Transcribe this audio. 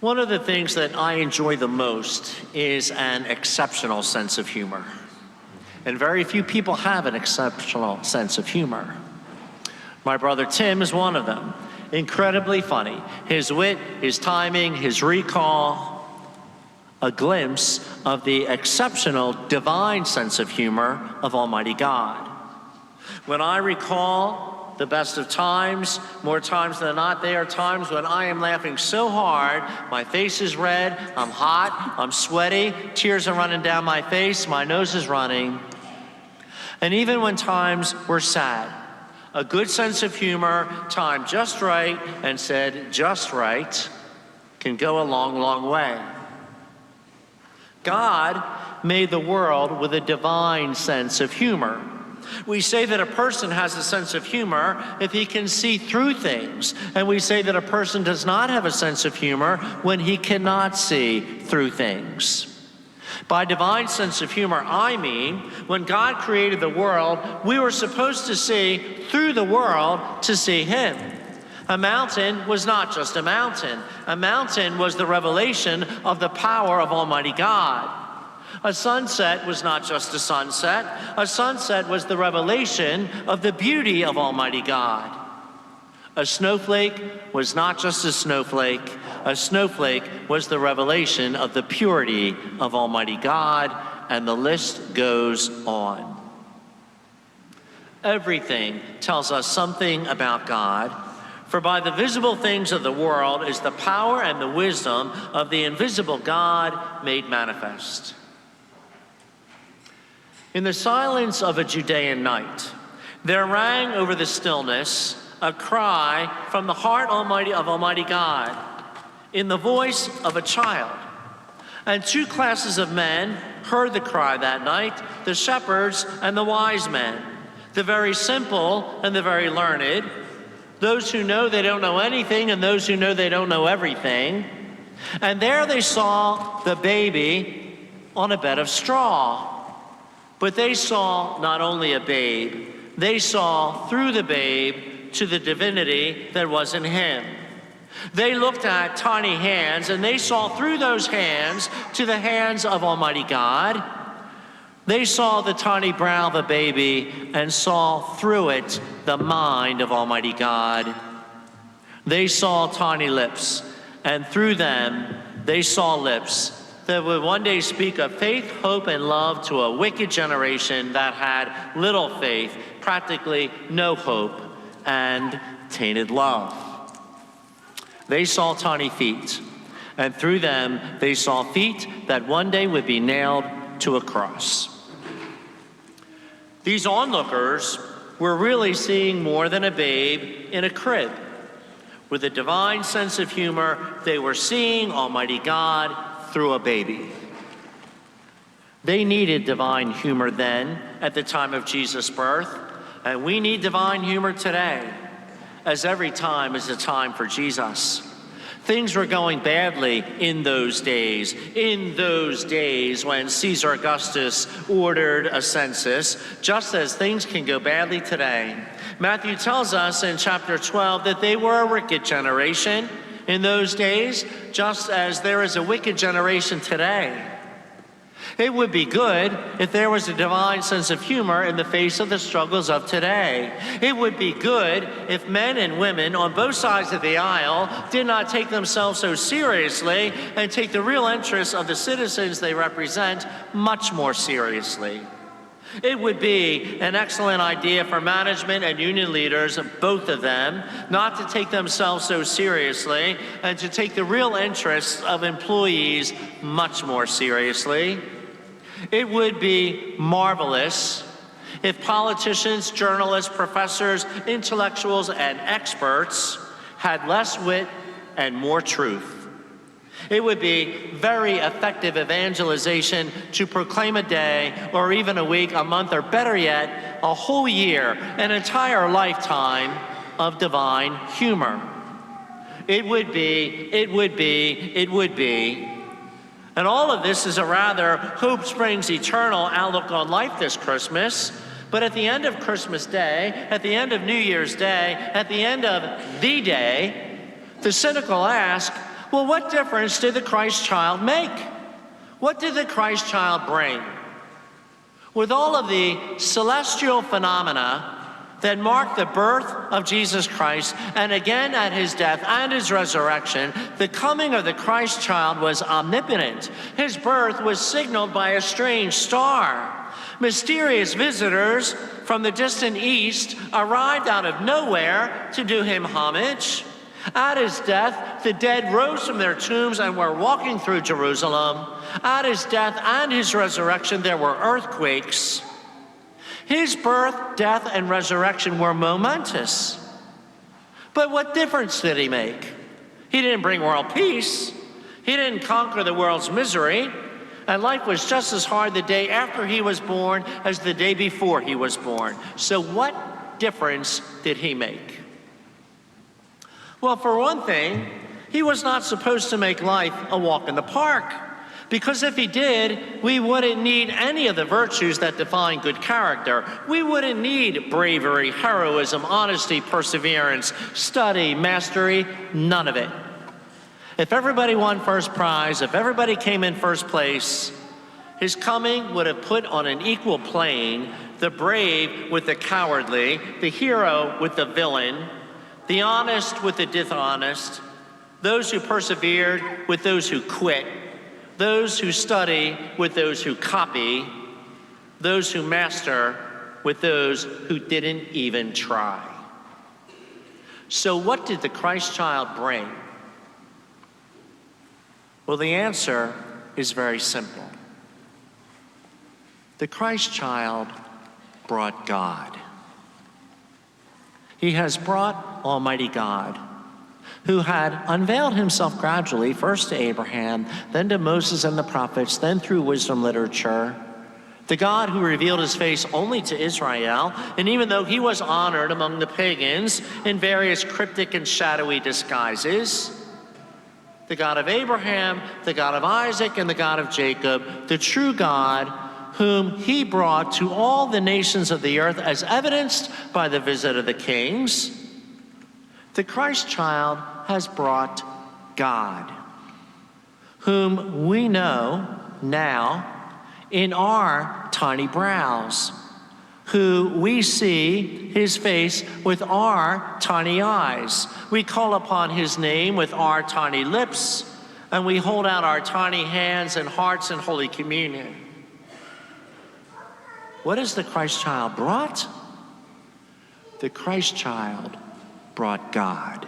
One of the things that I enjoy the most is an exceptional sense of humor. And very few people have an exceptional sense of humor. My brother Tim is one of them. Incredibly funny. His wit, his timing, his recall, a glimpse of the exceptional divine sense of humor of Almighty God. When I recall the best of times, more times than not, they are times when I am laughing so hard, my face is red, I'm hot, I'm sweaty, tears are running down my face, my nose is running. And even when times were sad, a good sense of humor, timed just right and said just right, can go a long, long way. God made the world with a divine sense of humor. We say that a person has a sense of humor if he can see through things, and we say that a person does not have a sense of humor when he cannot see through things. By divine sense of humor, I mean, when God created the world, we were supposed to see through the world to see Him. A mountain was not just a mountain. A mountain was the revelation of the power of Almighty God. A sunset was not just a sunset. A sunset was the revelation of the beauty of Almighty God. A snowflake was not just a snowflake. A snowflake was the revelation of the purity of Almighty God, and the list goes on. Everything tells us something about God, for by the visible things of the world is the power and the wisdom of the invisible God made manifest. In the silence of a Judean night, there rang over the stillness a cry from the heart of Almighty God, in the voice of a child. And two classes of men heard the cry that night, the shepherds and the wise men, the very simple and the very learned, those who know they don't know anything and those who know they don't know everything. And there they saw the baby on a bed of straw. But they saw not only a babe, they saw through the babe to the divinity that was in him. They looked at tiny hands, and they saw through those hands to the hands of Almighty God. They saw the tiny brow of a baby and saw through it the mind of Almighty God. They saw tiny lips, and through them they saw lips that would one day speak of faith, hope, and love to a wicked generation that had little faith, practically no hope, and tainted love. They saw tiny feet, and through them they saw feet that one day would be nailed to a cross. These onlookers were really seeing more than a babe in a crib. With a divine sense of humor, they were seeing Almighty God through a baby. They needed divine humor then, at the time of Jesus' birth, and we need divine humor today, as every time is a time for Jesus. Things were going badly in those days when Caesar Augustus ordered a census, just as things can go badly today. Matthew tells us in chapter 12 that they were a wicked generation in those days, just as there is a wicked generation today. It would be good if there was a divine sense of humor in the face of the struggles of today. It would be good if men and women on both sides of the aisle did not take themselves so seriously and take the real interests of the citizens they represent much more seriously. It would be an excellent idea for management and union leaders, both of them, not to take themselves so seriously and to take the real interests of employees much more seriously. It would be marvelous if politicians, journalists, professors, intellectuals, and experts had less wit and more truth. It would be very effective evangelization to proclaim a day, or even a week, a month, or better yet, a whole year, an entire lifetime of divine humor. It would be. And all of this is a rather hope springs eternal outlook on life this Christmas. But at the end of Christmas Day, at the end of New Year's Day, at the end of the day, the cynical ask, Well, what difference did the Christ child make? What did the Christ child bring? With all of the celestial phenomena that marked the birth of Jesus Christ, and again at his death and his resurrection, the coming of the Christ child was omnipotent. His birth was signaled by a strange star. Mysterious visitors from the distant east arrived out of nowhere to do him homage. At his death, the dead rose from their tombs and were walking through Jerusalem. At his death and his resurrection, there were earthquakes. His birth, death, and resurrection were momentous. But what difference did he make? He didn't bring world peace. He didn't conquer the world's misery. And life was just as hard the day after he was born as the day before he was born. So what difference did he make? Well, for one thing, he was not supposed to make life a walk in the park. Because if he did, we wouldn't need any of the virtues that define good character. We wouldn't need bravery, heroism, honesty, perseverance, study, mastery, none of it. If everybody won first prize, if everybody came in first place, his coming would have put on an equal plane the brave with the cowardly, the hero with the villain, the honest with the dishonest, those who persevered with those who quit, those who study with those who copy, those who master with those who didn't even try. So what did the Christ child bring? Well, the answer is very simple. The Christ child brought God. He has brought Almighty God, who had unveiled himself gradually, first to Abraham, then to Moses and the prophets, then through wisdom literature. The God who revealed his face only to Israel, and even though he was honored among the pagans in various cryptic and shadowy disguises, the God of Abraham, the God of Isaac, and the God of Jacob, the true God, whom he brought to all the nations of the earth as evidenced by the visit of the kings. The Christ child has brought God, whom we know now in our tiny brows, who we see his face with our tiny eyes. We call upon his name with our tiny lips, and we hold out our tiny hands and hearts in Holy Communion. What has the Christ child brought? The Christ child brought God.